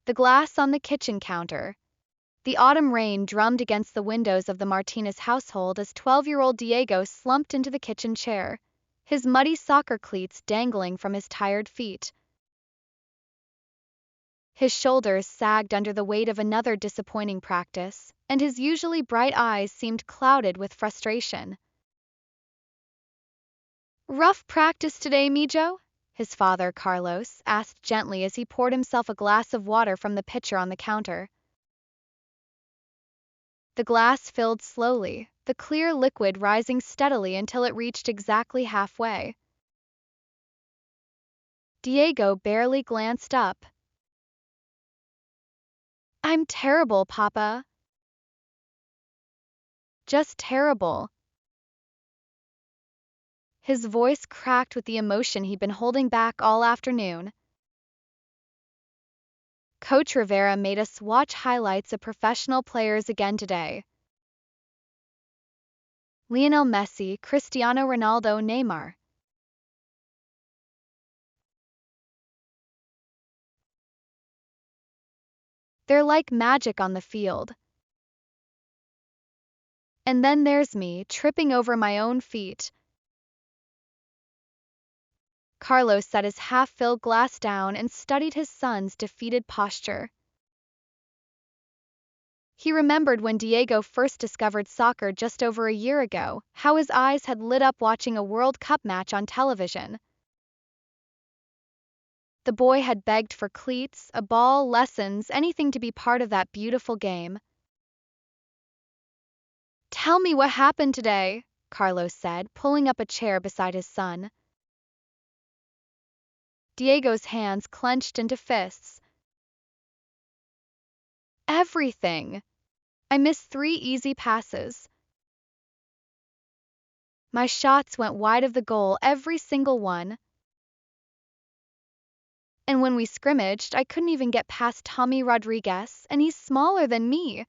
The glass on the kitchen counter. The autumn rain drummed against the windows of the Martinez household as 12-year-old Diego slumped into the kitchen chair, his muddy soccer cleats dangling from his tired feet. His shoulders sagged under the weight of another disappointing practice, and his usually bright eyes seemed clouded with frustration. "Rough practice today, Mijo?" his father, Carlos, asked gently as he poured himself a glass of water from the pitcher on the counter. The glass filled slowly, the clear liquid rising steadily until it reached exactly halfway. Diego barely glanced up. "I'm terrible, Papa." "Just terrible." His voice cracked with the emotion he'd been holding back all afternoon. Coach Rivera made us watch highlights of professional players again today. Lionel Messi, Cristiano Ronaldo, Neymar. They're like magic on the field. And then there's me, tripping over my own feet. Carlos set his half-filled glass down and studied his son's defeated posture. He remembered when Diego first discovered soccer just over a year ago, how his eyes had lit up watching a World Cup match on television. The boy had begged for cleats, a ball, lessons, anything to be part of that beautiful game. "Tell me what happened today," Carlos said, pulling up a chair beside his son. Diego's hands clenched into fists. "Everything. I missed 3 easy passes. My shots went wide of the goal, every single one. And when we scrimmaged, I couldn't even get past Tommy Rodriguez, and he's smaller than me."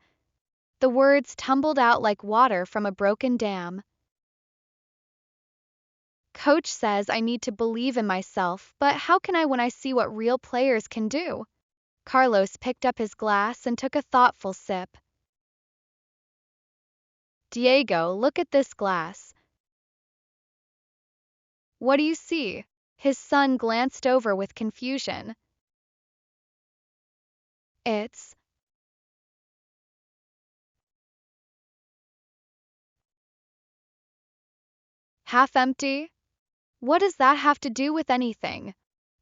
The words tumbled out like water from a broken dam. "Coach says I need to believe in myself, but how can I when I see what real players can do?" Carlos picked up his glass and took a thoughtful sip. "Diego, look at this glass. What do you see?" His son glanced over with confusion. "It's half empty." "What does that have to do with anything?"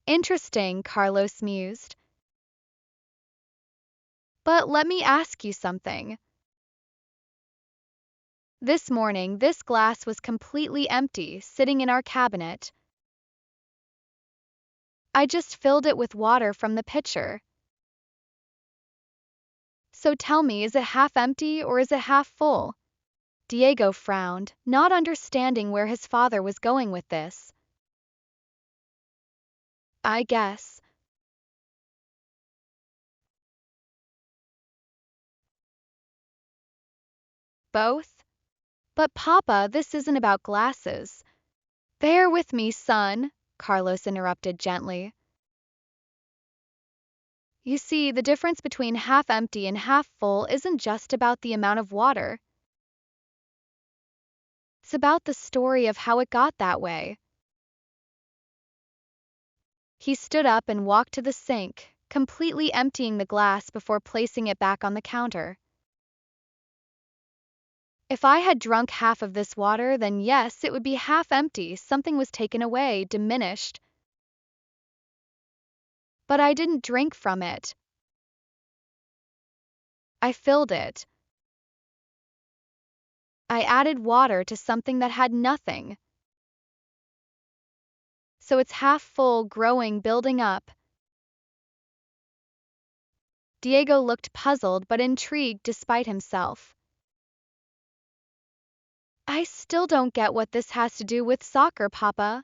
"Interesting," Carlos mused. "But let me ask you something. This morning, this glass was completely empty, sitting in our cabinet. I just filled it with water from the pitcher. So tell me, is it half empty or is it half full?" Diego frowned, not understanding where his father was going with this. "I guess." "Both?" "But Papa, this isn't about glasses." "Bear with me, son," Carlos interrupted gently. "You see, the difference between half empty and half full isn't just about the amount of water. It's about the story of how it got that way." He stood up and walked to the sink, completely emptying the glass before placing it back on the counter. "If I had drunk half of this water, then yes, it would be half empty, something was taken away, diminished. But I didn't drink from it. I filled it. I added water to something that had nothing. So it's half full, growing, building up." Diego looked puzzled but intrigued despite himself. "I still don't get what this has to do with soccer, Papa."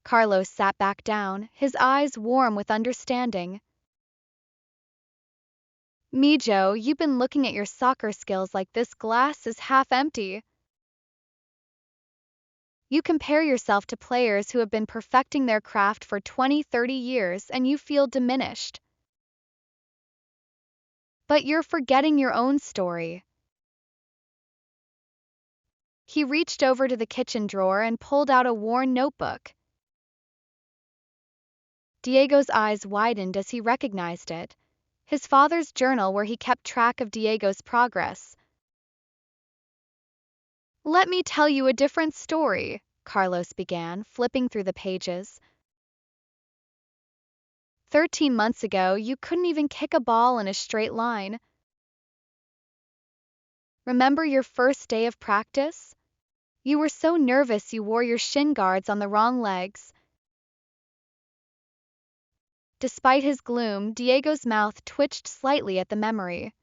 Carlos sat back down, his eyes warm with understanding. "Mijo, you've been looking at your soccer skills like this glass is half empty." You compare yourself to players who have been perfecting their craft for 20, 30 years and you feel diminished. But you're forgetting your own story. He reached over to the kitchen drawer and pulled out a worn notebook. Diego's eyes widened as he recognized it. His father's journal where he kept track of Diego's progress. "Let me tell you a different story," Carlos began, flipping through the pages. 13 months ago, you couldn't even kick a ball in a straight line. Remember your first day of practice? You were so nervous you wore your shin guards on the wrong legs. Despite his gloom, Diego's mouth twitched slightly at the memory.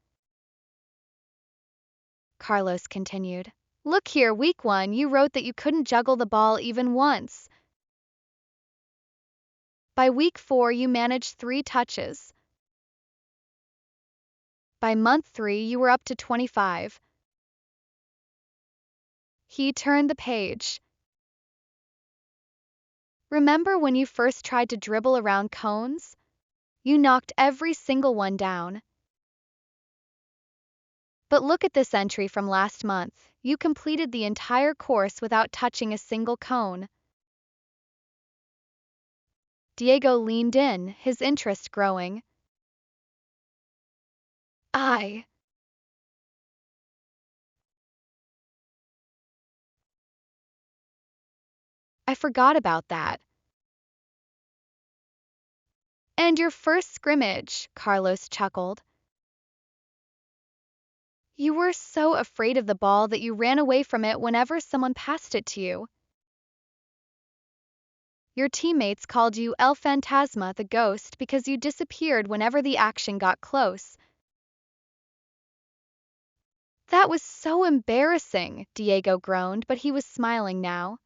Carlos continued. "Look here, week 1, you wrote that you couldn't juggle the ball even once. By week 4, you managed 3 touches. By month 3, you were up to 25. He turned the page. "Remember when you first tried to dribble around cones? You knocked every single one down. But look at this entry from last month. You completed the entire course without touching a single cone." Diego leaned in, his interest growing. I forgot about that. "And your first scrimmage," Carlos chuckled. "You were so afraid of the ball that you ran away from it whenever someone passed it to you. Your teammates called you El Fantasma, the ghost, because you disappeared whenever the action got close." "That was so embarrassing," Diego groaned, but he was smiling now.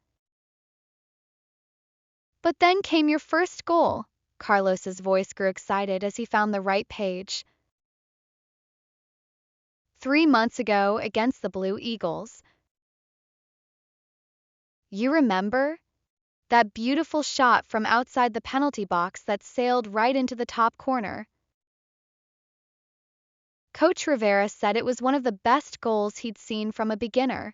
"But then came your first goal." Carlos's voice grew excited as he found the right page. 3 months ago against the Blue Eagles. You remember? That beautiful shot from outside the penalty box that sailed right into the top corner. Coach Rivera said it was one of the best goals he'd seen from a beginner.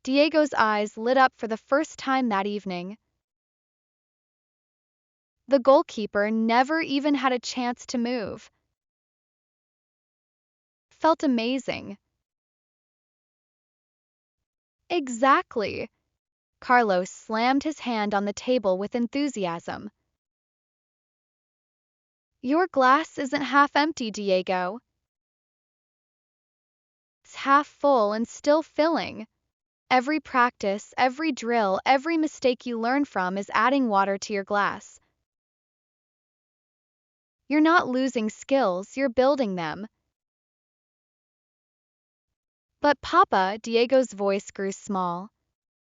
Diego's eyes lit up for the first time that evening. The goalkeeper never even had a chance to move. Felt amazing. Exactly. Carlos slammed his hand on the table with enthusiasm. Your glass isn't half empty, Diego. It's half full and still filling. Every practice, every drill, every mistake you learn from is adding water to your glass. You're not losing skills, you're building them. But Papa, Diego's voice grew small.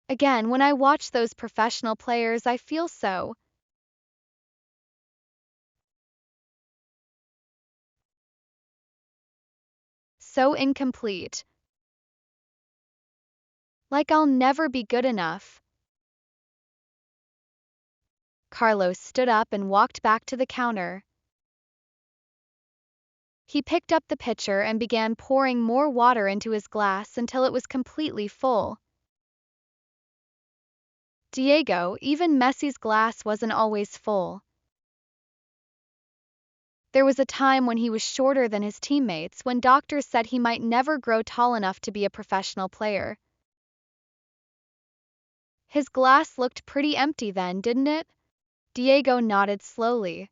Again, when I watch those professional players, I feel so incomplete. Like I'll never be good enough. Carlos stood up and walked back to the counter. He picked up the pitcher and began pouring more water into his glass until it was completely full. Diego, even Messi's glass wasn't always full. There was a time when he was shorter than his teammates, when doctors said he might never grow tall enough to be a professional player. His glass looked pretty empty then, didn't it? Diego nodded slowly.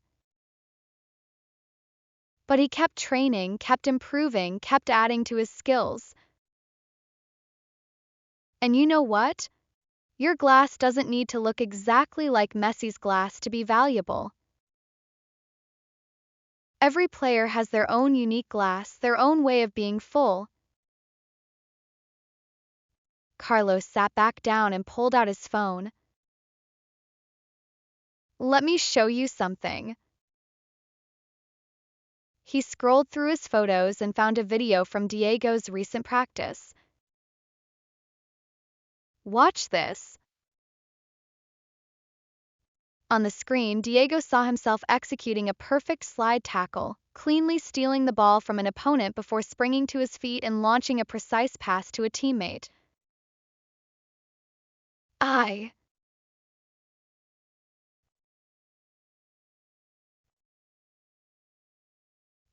But he kept training, kept improving, kept adding to his skills. And you know what? Your glass doesn't need to look exactly like Messi's glass to be valuable. Every player has their own unique glass, their own way of being full. Carlos sat back down and pulled out his phone. "Let me show you something." He scrolled through his photos and found a video from Diego's recent practice. Watch this. On the screen, Diego saw himself executing a perfect slide tackle, cleanly stealing the ball from an opponent before springing to his feet and launching a precise pass to a teammate.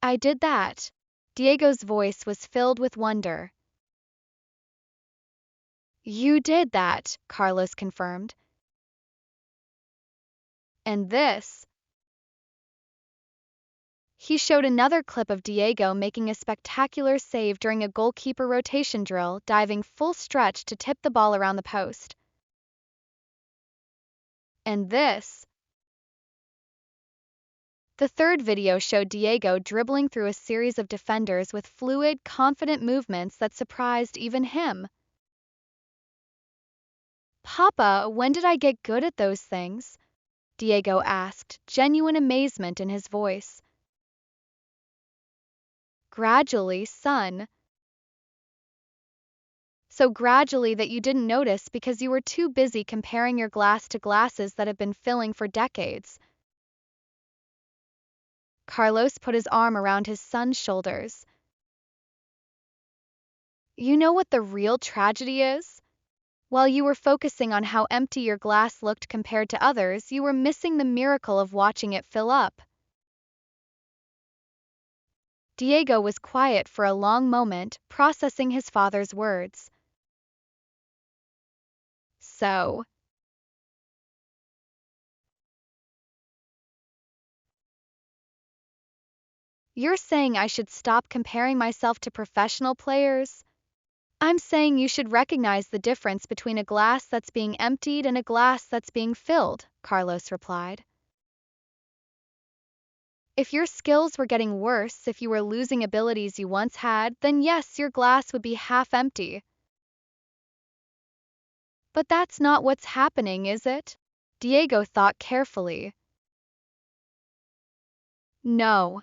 I did that. Diego's voice was filled with wonder. You did that, Carlos confirmed. And this. He showed another clip of Diego making a spectacular save during a goalkeeper rotation drill, diving full stretch to tip the ball around the post. And this. The third video showed Diego dribbling through a series of defenders with fluid, confident movements that surprised even him. Papa, when did I get good at those things? Diego asked, genuine amazement in his voice. Gradually, son. So gradually that you didn't notice because you were too busy comparing your glass to glasses that have been filling for decades. Carlos put his arm around his son's shoulders. You know what the real tragedy is? While you were focusing on how empty your glass looked compared to others, you were missing the miracle of watching it fill up. Diego was quiet for a long moment, processing his father's words. So, you're saying I should stop comparing myself to professional players? I'm saying you should recognize the difference between a glass that's being emptied and a glass that's being filled, Carlos replied. If your skills were getting worse, if you were losing abilities you once had, then yes, your glass would be half empty. But that's not what's happening, is it? Diego thought carefully. No.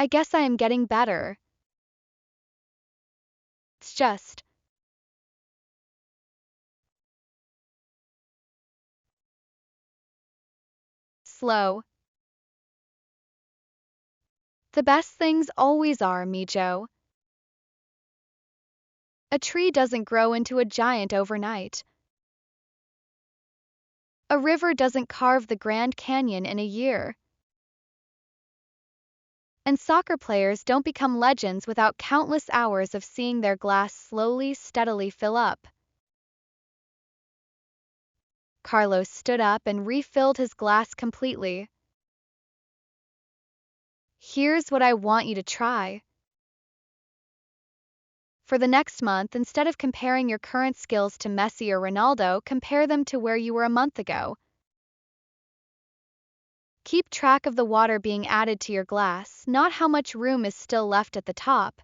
I guess I am getting better. It's just slow. The best things always are, Mijo. A tree doesn't grow into a giant overnight. A river doesn't carve the Grand Canyon in a year. And soccer players don't become legends without countless hours of seeing their glass slowly, steadily fill up. Carlos stood up and refilled his glass completely. Here's what I want you to try. For the next month, instead of comparing your current skills to Messi or Ronaldo, compare them to where you were a month ago. Keep track of the water being added to your glass, not how much room is still left at the top.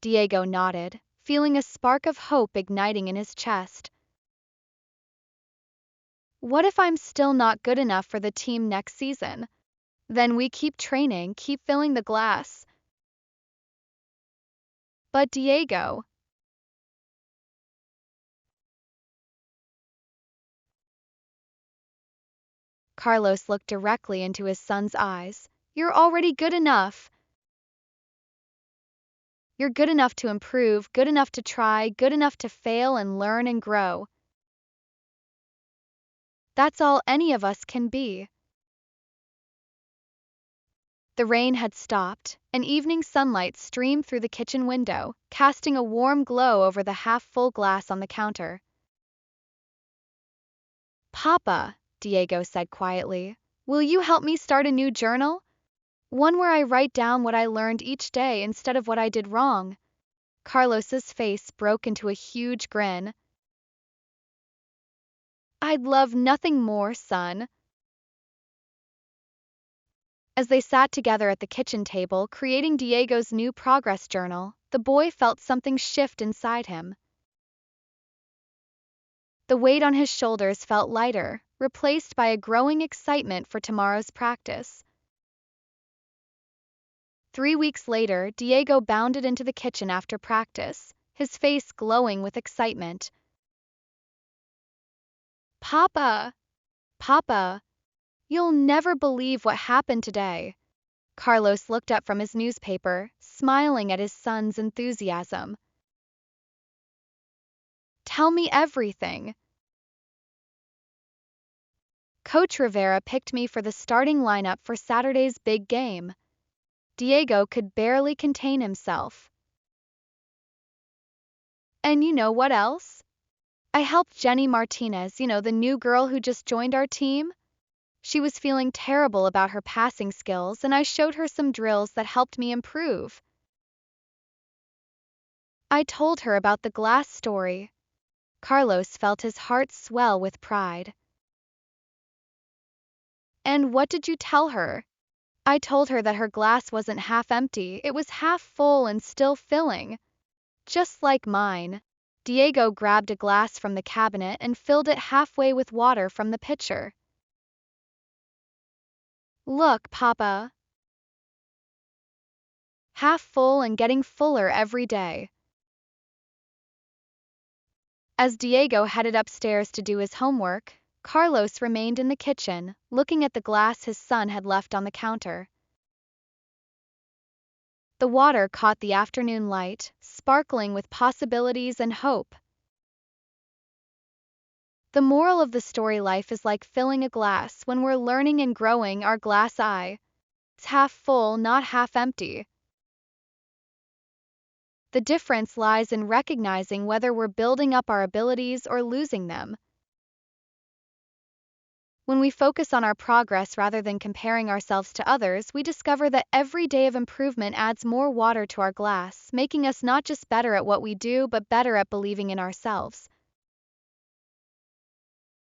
Diego nodded, feeling a spark of hope igniting in his chest. What if I'm still not good enough for the team next season? Then we keep training, keep filling the glass. But Diego. Carlos looked directly into his son's eyes. You're already good enough. You're good enough to improve, good enough to try, good enough to fail and learn and grow. That's all any of us can be. The rain had stopped, and evening sunlight streamed through the kitchen window, casting a warm glow over the half-full glass on the counter. Papa, Diego said quietly, will you help me start a new journal? One where I write down what I learned each day instead of what I did wrong. Carlos's face broke into a huge grin. I'd love nothing more, son. As they sat together at the kitchen table, creating Diego's new progress journal, the boy felt something shift inside him. The weight on his shoulders felt lighter, replaced by a growing excitement for tomorrow's practice. 3 weeks later, Diego bounded into the kitchen after practice, his face glowing with excitement. Papa! Papa! You'll never believe what happened today. Carlos looked up from his newspaper, smiling at his son's enthusiasm. Tell me everything. Coach Rivera picked me for the starting lineup for Saturday's big game. Diego could barely contain himself. And you know what else? I helped Jenny Martinez, the new girl who just joined our team. She was feeling terrible about her passing skills, and I showed her some drills that helped me improve. I told her about the glass story. Carlos felt his heart swell with pride. And what did you tell her? I told her that her glass wasn't half empty, it was half full and still filling. Just like mine. Diego grabbed a glass from the cabinet and filled it halfway with water from the pitcher. Look, Papa. Half full and getting fuller every day. As Diego headed upstairs to do his homework, Carlos remained in the kitchen, looking at the glass his son had left on the counter. The water caught the afternoon light, sparkling with possibilities and hope. The moral of the story: life is like filling a glass. When we're learning and growing, our glass eye. It's half full, not half empty. The difference lies in recognizing whether we're building up our abilities or losing them. When we focus on our progress rather than comparing ourselves to others, we discover that every day of improvement adds more water to our glass, making us not just better at what we do but better at believing in ourselves.